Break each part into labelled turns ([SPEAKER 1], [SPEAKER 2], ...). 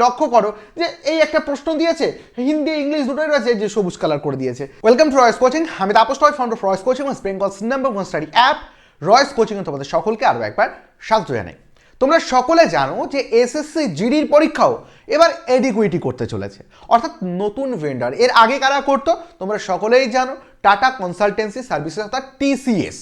[SPEAKER 1] লক্ষ্য করো যে এই একটা প্রশ্ন দিয়েছে, হিন্দি ইংলিশ দুটোই রয়েছে, যে সবুজ কালার করে দিয়েছে। ওয়েলকাম টু রয়েস কোচিং, আমি Tapas Roy, founder of Roy's coaching, West Bengal's number one study app Roy's coaching. তোমাদের সকলকে আরও একবার স্বাগত জানাই। তোমরা সকলে জানো যে এসএসসি জিডির পরীক্ষাও এবার এডিকুইটি করতে চলেছে, অর্থাৎ নতুন ভেন্ডার। এর আগে কারা করতো তোমরা সকলেই জানো, টাটা কনসালটেন্সি সার্ভিসেস অর্থাৎ টিসিএস।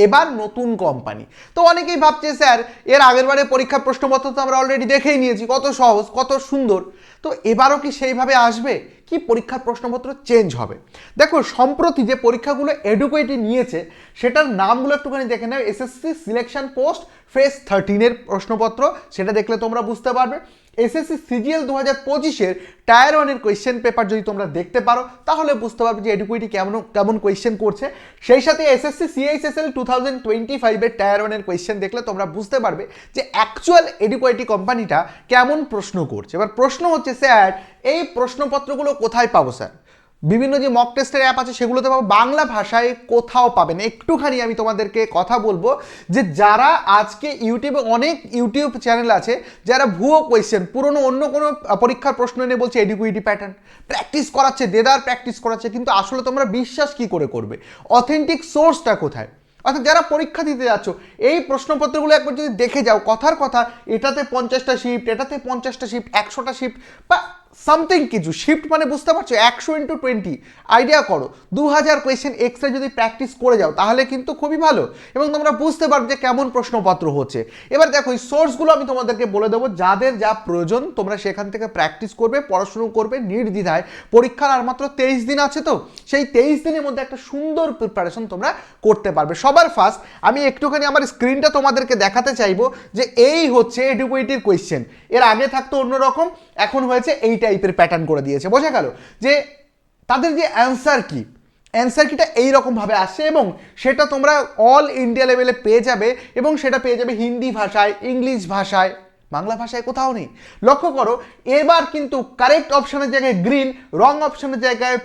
[SPEAKER 1] এবার নতুন কোম্পানি। তো অনেকেই ভাবছে স্যার এর আগের বারে পরীক্ষার প্রশ্নপত্র তো আমরা অলরেডি দেখেই নিয়েছি, কত সহজ কত সুন্দর, তো এবারও কি সেইভাবে আসবে, কি পরীক্ষার প্রশ্নপত্র চেঞ্জ হবে? দেখো সম্প্রতি যে পরীক্ষাগুলো এডুকুইটি নিয়েছে সেটার নামগুলো একটুখানি দেখে নাও। এসএসসি সিলেকশন পোস্ট ফেজ 13-এর প্রশ্নপত্র, সেটা দেখলে তোমরা বুঝতে পারবে। এসএসসি সিজিএল 2025-এর টায়ার 1-এর কোয়েশ্চেন পেপার যদি তোমরা দেখতে পারো তাহলে বুঝতে পারবে যে এডুকুইটি কেমন কোয়েশ্চেন করছে। সেই সাথে এসএসসি সিএইচএসএল 2025-এর টায়ার 1-এর কোয়েশ্চেন দেখলে তোমরা বুঝতে পারবে যে অ্যাকচুয়াল এডুকুইটি কোম্পানিটা কেমন প্রশ্ন করছে। এবার প্রশ্ন হচ্ছে স্যার এই প্রশ্নপত্রগুলো কোথায় পাবো স্যার? বিভিন্ন যে মক টেস্টের অ্যাপ আছে সেগুলোতে পাবো, বাংলা ভাষায় কোথাও পাবেন। একটুখানি আমি তোমাদেরকে কথা বলবো যে যারা আজকে ইউটিউবে অনেক ইউটিউব চ্যানেল আছে যারা ভুয়ো কোয়েশ্চেন, পুরনো অন্য কোনো পরীক্ষার প্রশ্ন এনে বলছে এডুকুইটি প্যাটার্ন প্র্যাকটিস করাচ্ছে, দেদার প্র্যাকটিস করাচ্ছে, কিন্তু আসলে তোমরা বিশ্বাস কি করে করবে? অথেন্টিক সোর্সটা কোথায়? অর্থাৎ যারা পরীক্ষা দিতে যাচ্ছ এই প্রশ্নপত্রগুলো একবার যদি দেখে যাও, কথার কথা এটাতে 50টা শিফট, এটাতে 50টা শিফট, 100টা শিফট বা সামথিং কিছু শিফট, মানে বুঝতে পারছো 100x20 আইডিয়া করো, 2000 কোয়েশ্চেন এক্সট্রা যদি প্র্যাকটিস করে যাও তাহলে কিন্তু খুবই ভালো এবং তোমরা বুঝতে পারবে যে কেমন প্রশ্নপত্র হচ্ছে। এবার দেখো এই সোর্সগুলো আমি তোমাদেরকে বলে দেবো, যাদের যা প্রয়োজন তোমরা সেখান থেকে প্র্যাকটিস করবে, পড়াশুনো করবে নির্দ্বিধায়। পরীক্ষার আর মাত্র 23 দিন আছে, তো সেই 23 দিনের মধ্যে একটা সুন্দর প্রিপারেশন তোমরা করতে পারবে। সবার ফার্স্ট আমি একটুখানি আমার স্ক্রিনটা তোমাদেরকে দেখাতে চাইবো যে এই হচ্ছে এডুকুইটির কোয়েশ্চেন। এর আগে থাকতো অন্যরকম, এখন হয়েছে এই টাইপের প্যাটার্ন করে দিয়েছে। বোঝা গেল যে তাদের যে অ্যান্সার কিটা এইরকমভাবে আসছে এবং সেটা তোমরা অল ইন্ডিয়া লেভেলে পেয়ে যাবে এবং সেটা পেয়ে যাবে হিন্দি ভাষায়, ইংলিশ ভাষায়, বাংলা ভাষায় কোথাও নেই। লক্ষ্য করো এবার কিন্তু কারেক্ট অপশনের জায়গায় গ্রিন, রং অপশনের জায়গায়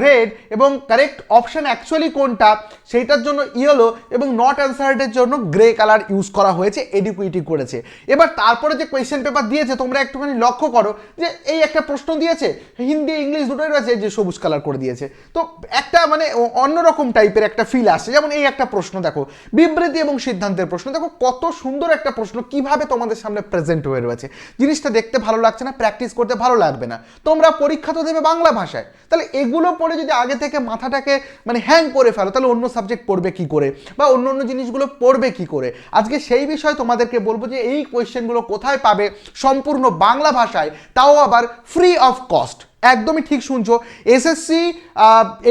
[SPEAKER 1] রেড এবং কারেক্ট অপশন অ্যাকচুয়ালি কোনটা সেইটার জন্য ইয়েলো এবং নট অ্যান্সার্ডের জন্য গ্রে কালার ইউজ করা হয়েছে, এডুকুইটি করেছে। এবার তারপরে যে কোয়েশ্চেন পেপার দিয়েছে তোমরা একটুখানি লক্ষ্য করো যে এই একটা প্রশ্ন দিয়েছে, হিন্দি ইংলিশ দুটোই রয়েছে, যে সবুজ কালার করে দিয়েছে। তো একটা মানে অন্যরকম টাইপের একটা ফিল আসছে। যেমন এই একটা প্রশ্ন দেখো, বিবৃতি এবং সিদ্ধান্তের প্রশ্ন, দেখো কত সুন্দর একটা প্রশ্ন, কিভাবে তোমাদের সামনে প্রেজেন্ট হয়ে রয়েছে। জিনিসটা দেখতে ভালো লাগছে না, প্র্যাকটিস করতে ভালো লাগবে না। তোমরা পরীক্ষা তো দেবে বাংলা ভাষায়, তাহলে এগুলো পড়ে যদি আগে থেকে মাথাটাকে মানে হ্যাং করে ফেলো তাহলে অন্য সাবজেক্ট পড়বে কি করে বা অন্য অন্য জিনিসগুলো পড়বে কি করে? আজকে সেই বিষয় তোমাদেরকে বলবো যে এই কোয়েশ্চেনগুলো কোথায় পাবে সম্পূর্ণ বাংলা ভাষায়, তাও আবার ফ্রি অফ কস্ট। একদমই ঠিক শুনছো, এসএসসি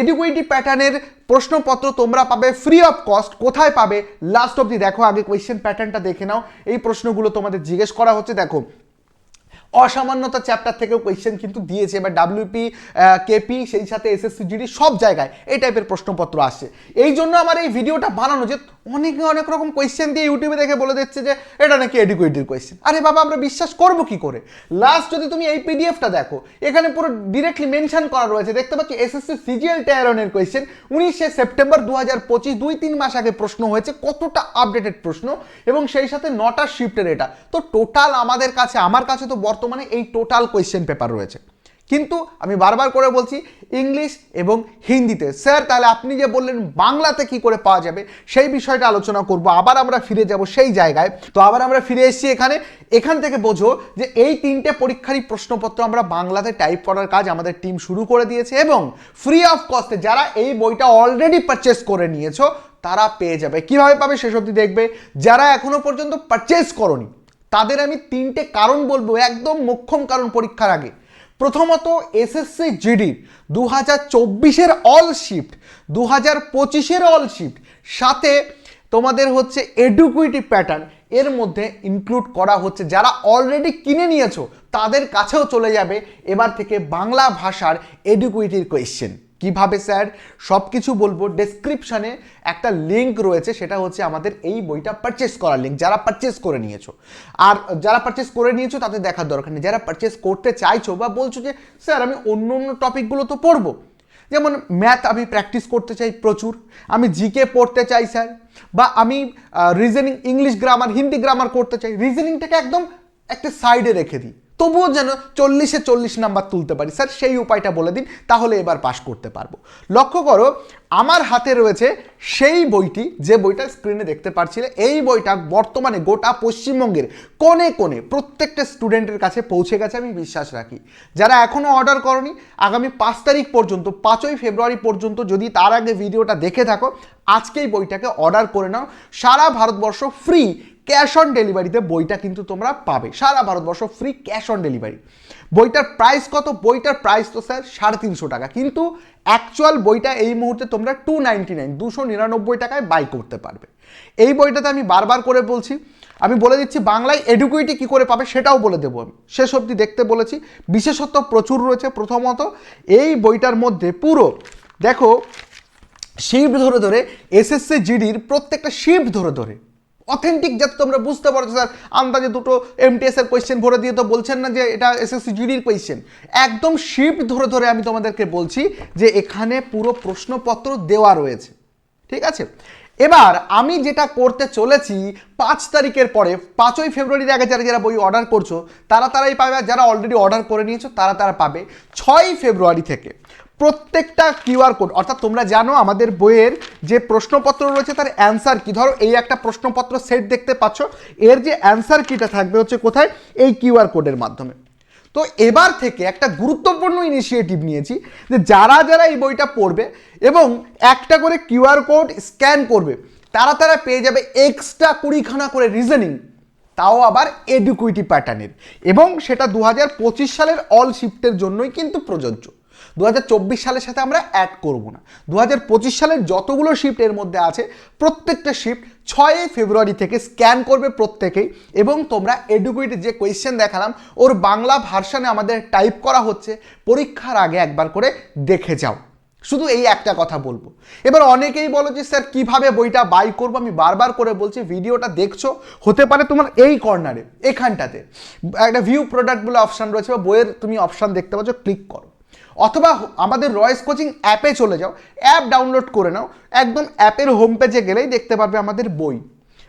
[SPEAKER 1] এডুকুইটি প্যাটার্নের প্রশ্নপত্র তোমরা পাবে ফ্রি অফ কস্ট। কোথায় পাবে লাস্ট অবধি দেখো, আগে কোয়েশ্চেন প্যাটার্নটা দেখে নাও। এই প্রশ্নগুলো তোমাদের জিজ্ঞেস করা হচ্ছে, দেখো অসামান্যতা চ্যাপ্টার থেকেও কোয়েশ্চেন কিন্তু দিয়েছে, এবার ডাব্লিউপি কেপি সেই সাথে এসএসসি জিডি সব জায়গায় এই টাইপের প্রশ্নপত্র আসছে। এই জন্য আমার এই ভিডিওটা বানানো, যে অনেকে অনেক রকম কোয়েশ্চেন দিয়ে ইউটিউবে দেখে বলে দিচ্ছে যে এটা নাকি এডুকুইটির কোয়েশ্চেন। আরে বাবা আমরা বিশ্বাস করবো কি করে? লাস্ট যদি তুমি এই পিডিএফটা দেখো, এখানে পুরো ডিরেক্টলি মেনশন করা রয়েছে, দেখতে পাচ্ছি এসএসসি সিজিএল টায়ার 1-এর কোয়েশ্চেন 19শে সেপ্টেম্বর 2025, 2-3 মাস আগে প্রশ্ন হয়েছে, কতটা আপডেটেড প্রশ্ন এবং সেই সাথে 9টা শিফটের এটা। তো টোটাল আমার কাছে তো বর্তমানে এই টোটাল কোয়েশ্চেন পেপার রয়েছে, কিন্তু আমি বারবার করে বলছি ইংলিশ এবং হিন্দিতে। স্যার তাহলে আপনি যে বললেন বাংলাতে কি করে পাওয়া যাবে সেই বিষয়টা আলোচনা করব। আবার আমরা ফিরে যাব সেই জায়গায়। তো আবার আমরা ফিরে এসেছি এখান থেকে বোঝো যে এই 3টে পরীক্ষারই প্রশ্নপত্র আমরা বাংলাতে টাইপ করার কাজ আমাদের টিম শুরু করে দিয়েছে এবং ফ্রি অফ কস্টে যারা এই বইটা অলরেডি পারচেস করে নিয়েছো তারা পেয়ে যাবে। কিভাবে পাবে শেষ অবধি দেখবে। যারা এখনো পর্যন্ত পারচেস করনি তাদের আমি 3টে কারণ বলবো, একদম মোক্ষম কারণ পরীক্ষার আগে। প্রথমত এসএসসি জিডি 2024-এর অল শিফট, 2025-এর অল শিফট, সাথে তোমাদের হচ্ছে এডুকুইটি প্যাটার্ন এর মধ্যে ইনক্লুড করা হচ্ছে। যারা অলরেডি কিনে নিয়েছো তাদের কাছেও চলে যাবে এবার থেকে বাংলা ভাষার এডুকুইটির কোয়েশ্চেন। কিভাবে স্যার সব কিছু বলবো। ডেসক্রিপশনে একটা লিঙ্ক রয়েছে, সেটা হচ্ছে আমাদের এই বইটা পারচেস করার লিঙ্ক, যারা পারচেস করে নিয়েছো। আর যারা পারচেস করে নিয়েছো তাদের দেখার দরকার নেই। যারা পারচেস করতে চাইছো বা বলছো যে স্যার আমি অন্য অন্য টপিকগুলো তো পড়বো, যেমন ম্যাথ আমি প্র্যাকটিস করতে চাই প্রচুর, আমি জিকে পড়তে চাই স্যার, বা আমি reasoning, English grammar, Hindi grammar করতে চাই, রিজনিংটাকে একদম একটা সাইডে রেখে দিই, তবুও যেন 40-এ 40 নাম্বার তুলতে পারি স্যার, সেই উপায়টা বলে দিন, তাহলে এবার পাস করতে পারবো। লক্ষ্য করো আমার হাতে রয়েছে সেই বইটি, যে বইটা স্ক্রিনে দেখতে পাচ্ছিলে। এই বইটা বর্তমানে গোটা পশ্চিমবঙ্গের কোণে কোণে প্রত্যেকটা স্টুডেন্টের কাছে পৌঁছে গেছে আমি বিশ্বাস রাখি। যারা এখনও অর্ডার করনি, আগামী 5 তারিখ পর্যন্ত, 5ই ফেব্রুয়ারি পর্যন্ত যদি তার আগে ভিডিওটা দেখে থাকো, আজকেই বইটাকে অর্ডার করে নাও। সারা ভারতবর্ষ ফ্রি ক্যাশ অন ডেলিভারিতে বইটা কিন্তু তোমরা পাবে, সারা ভারতবর্ষ ফ্রি ক্যাশ অন ডেলিভারি। বইটার প্রাইস কত? বইটার প্রাইস তো স্যার 350 টাকা, কিন্তু অ্যাকচুয়াল বইটা এই মুহূর্তে তোমরা 299 টাকায় বাই করতে পারবে। এই বইটাতে আমি বারবার করে বলছি, আমি বলে দিচ্ছি বাংলায় এডুকুইটি কী করে পাবে সেটাও বলে দেবো আমি, শেষ অবধি দেখতে বলেছি। বিশেষত্ব প্রচুর রয়েছে। প্রথমত এই বইটার মধ্যে পুরো দেখো শিফট ধরে ধরে এসএসসি জিডির প্রত্যেকটা শিফট ধরে ধরে অথেন্টিক, যাতে তোমরা বুঝতে পারছো স্যার আন্দাজে দুটো এমটিএস এর কোয়েশ্চেন ভরে দিয়ে তো বলছেন না যে এটা এসএসসি জিডির কোয়েশ্চেন। একদম শিফট ধরে ধরে আমি তোমাদেরকে বলছি যে এখানে পুরো প্রশ্নপত্র দেওয়া রয়েছে, ঠিক আছে। এবার আমি যেটা করতে চলেছি 5 তারিখের পরে, 5ই ফেব্রুয়ারির আগে যারা যারা বই অর্ডার করছো তারাই পাবে, আর যারা অলরেডি অর্ডার করে নিয়েছো তারা পাবে 6ই ফেব্রুয়ারি থেকে। প্রত্যেকটা কিউআর কোড, অর্থাৎ তোমরা জানো আমাদের বইয়ের যে প্রশ্নপত্র রয়েছে তার অ্যান্সার কি, ধরো এই একটা প্রশ্নপত্র সেট দেখতে পাচ্ছ, এর যে অ্যান্সার কিটা থাকবে হচ্ছে কোথায়? এই কিউআর কোডের মাধ্যমে। তো এবার থেকে একটা গুরুত্বপূর্ণ ইনিশিয়েটিভ নিয়েছি যে যারা যারা এই বইটা পড়বে এবং একটা করে কিউআর কোড স্ক্যান করবে, তারা পেয়ে যাবে এক্সট্রা 20খানা করে রিজনিং, তাও আবার এডুকুইটি প্যাটার্নের, এবং সেটা 2025 সালের অল শিফটের জন্যই কিন্তু প্রযোজ্য। 2024 সালের সাথে আমরা অ্যাড করব না। 2025 সালের যতগুলো শিফট এর মধ্যে আছে প্রত্যেকটা শিফট 6ই ফেব্রুয়ারি থেকে স্ক্যান করবে প্রত্যেকেই, এবং তোমরা এডুকুইটি যে কোয়েশ্চেন দেখালাম ওর বাংলা ভার্সানে আমাদের টাইপ করা হচ্ছে, পরীক্ষার আগে একবার করে দেখে যাও। শুধু এই একটা কথা বলবো। এবার অনেকেই বলো যে স্যার কিভাবে বইটা বাই করবো? আমি বারবার করে বলছি, ভিডিওটা দেখছো, হতে পারে তোমার এই কর্নারে এখানটাতে একটা ভিউ প্রোডাক্ট বলে অপশান রয়েছে বা বইয়ের তুমি অপশান দেখতে পাচ্ছ, ক্লিক করো, অথবা আমাদের রয়েস কোচিং অ্যাপে চলে যাও, অ্যাপ ডাউনলোড করে নাও। একদম অ্যাপের হোম পেজে গেলেই দেখতে পারবে আমাদের বই।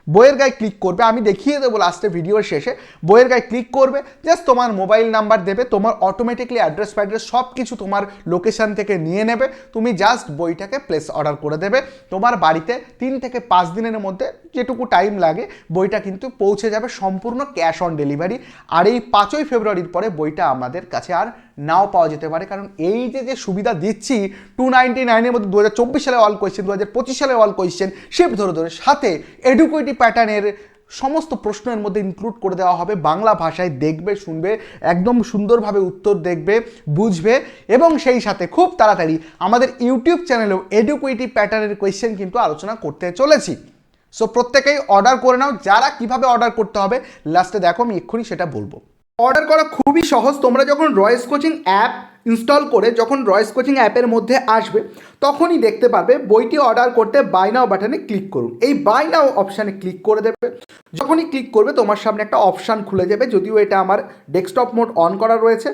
[SPEAKER 1] বইয়ের গায়ে ক্লিক করবে, আমি দেখিয়ে দেবো লাস্টে ভিডিওর শেষে। বইয়ের গায়ে ক্লিক করবে, জাস্ট তোমার মোবাইল নাম্বার দেবে, তোমার অটোমেটিকলি অ্যাড্রেস ফ্যাড্রেস সব কিছু তোমার লোকেশান থেকে নিয়ে নেবে। তুমি জাস্ট বইটাকে প্লেস অর্ডার করে দেবে, তোমার বাড়িতে 3 থেকে 5 দিনের মধ্যে যেটুকু টাইম লাগে বইটা কিন্তু পৌঁছে যাবে, সম্পূর্ণ ক্যাশ অন ডেলিভারি। আর এই 5ই ফেব্রুয়ারির পরে বইটা আমাদের কাছে আর নাও পাওয়া যেতে পারে, কারণ এই যে সুবিধা দিচ্ছি 299-এর মধ্যে 2024 সালে অল কোয়েশ্চেন, 2025 সালে অল কোয়েশ্চেন শিফট ধরে ধরে, সাথে এডুকুইটি প্যাটার্নের সমস্ত প্রশ্নের মধ্যে ইনক্লুড করে দেওয়া হবে, বাংলা ভাষায় দেখবে, শুনবে, একদম সুন্দরভাবে উত্তর দেখবে, বুঝবে, এবং সেই সাথে খুব তাড়াতাড়ি আমাদের ইউটিউব চ্যানেলেও এডুকুইটি প্যাটার্নের কোয়েশ্চেন কিন্তু আলোচনা করতে চলেছি। সো প্রত্যেকেই অর্ডার করে নাও। যারা কিভাবে অর্ডার করতে হবে লাস্টে দেখো, আমি এক্ষুনি সেটা বলবো। অর্ডার করা খুবই সহজ। তোমরা যখন রয়েস কোচিং অ্যাপ ইনস্টল করে যখন রয়েস কোচিং অ্যাপের মধ্যে আসবে তখনই দেখতে পাবে বইটি অর্ডার করতে বাই নাও বাটনে ক্লিক করুন। এই বাই নাও অপশানে ক্লিক করে দেবে। যখনই ক্লিক করবে তোমার সামনে একটা অপশান খুলে যাবে, যদিও এটা আমার ডেস্কটপ মোড অন করা রয়েছে।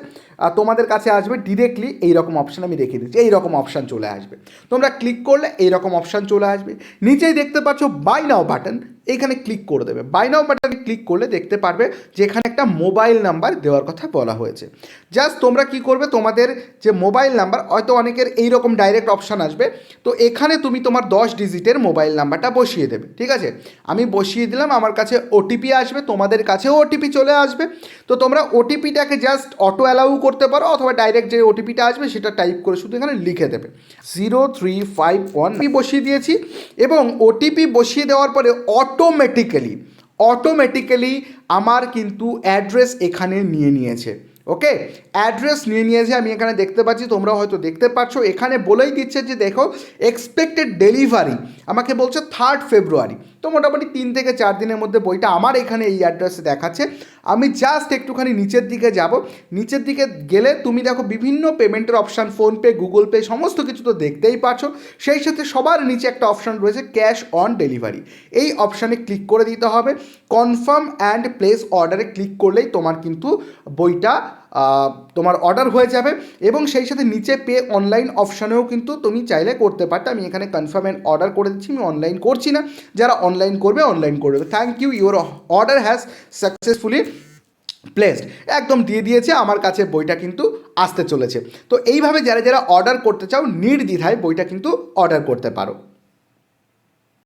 [SPEAKER 1] তোমাদের কাছে আসবে ডিরেক্টলি এইরকম অপশান, আমি রেখে দিচ্ছি, এইরকম অপশান চলে আসবে। তোমরা ক্লিক করলে এইরকম অপশান চলে আসবে। নিচেই দেখতে পাচ্ছ বাই নাও বাটন, এইখানে ক্লিক করে দেবে। বাই নাও বাটনে ক্লিক করলে দেখতে পারবে যে এখানে একটা মোবাইল নাম্বার দেওয়ার কথা বলা হয়েছে। জাস্ট তোমরা কি করবে, তোমাদের যে মোবাইল নাম্বার, হয়তো অনেকের এইরকম ডাইরেক্ট অপশান আসবে, তো এখানে তুমি তোমার 10 ডিজিটের মোবাইল নাম্বারটা বসিয়ে দেবে, ঠিক আছে। আমি বসিয়ে দিলাম, আমার কাছে ওটিপি আসবে, তোমাদের কাছেও ওটিপি চলে আসবে। তো তোমরা ওটিপিটাকে জাস্ট অটো অ্যালাউ করতে পারো, অথবা ডাইরেক্ট যে ওটিপিটা আসবে সেটা টাইপ করে শুধু এখানে লিখে দেবে 0351। আমি বসিয়ে দিয়েছি, এবং ওটিপি বসিয়ে দেওয়ার পরে অটোমেটিক্যালি আমার কিন্তু অ্যাড্রেস এখানে নিয়ে নিয়েছে। ওকে, অ্যাড্রেস নিয়ে নিয়েছে, আমি এখানে দেখতে পাচ্ছি, তোমরা হয়তো দেখতে পাচ্ছ, এখানে বলেই দিচ্ছে যে দেখো এক্সপেক্টেড ডেলিভারি, আমাকে বলছে 3 ফেব্রুয়ারি। তো মোটামুটি 3 থেকে 4 দিনের মধ্যে বইটা আমার এখানে এই অ্যাড্রেসে দেখাচ্ছে। আমি জাস্ট একটুখানি নিচের দিকে যাব, নিচের দিকে গেলে তুমি দেখো বিভিন্ন পেমেন্টের অপশান, ফোনপে, গুগল পে, সমস্ত কিছু তো দেখতেই পাচ্ছ। সেই সাথে সবার নিচে একটা অপশান রয়েছে ক্যাশ অন ডেলিভারি, এই অপশানে ক্লিক করে দিতে হবে। কনফার্ম অ্যান্ড প্লেস অর্ডারে ক্লিক করলেই তোমার কিন্তু বইটা তোমার অর্ডার হয়ে যাবে, এবং সেই সাথে নিচে পে অনলাইন অপশানেও কিন্তু তুমি চাইলে করতে পারতে। আমি এখানে কনফার্ম অ্যান্ড অর্ডার করে দিচ্ছি, আমি অনলাইন করছি না, যারা অনলাইন করবে অনলাইন করে দেবে। Thank you, your order has successfully
[SPEAKER 2] placed একদম দিয়ে দিয়েছে, আমার কাছে বইটা কিন্তু আসতে চলেছে। তো এইভাবে যারা যারা অর্ডার করতে চাও নির্দ্বিধায় বইটা কিন্তু অর্ডার করতে পারো।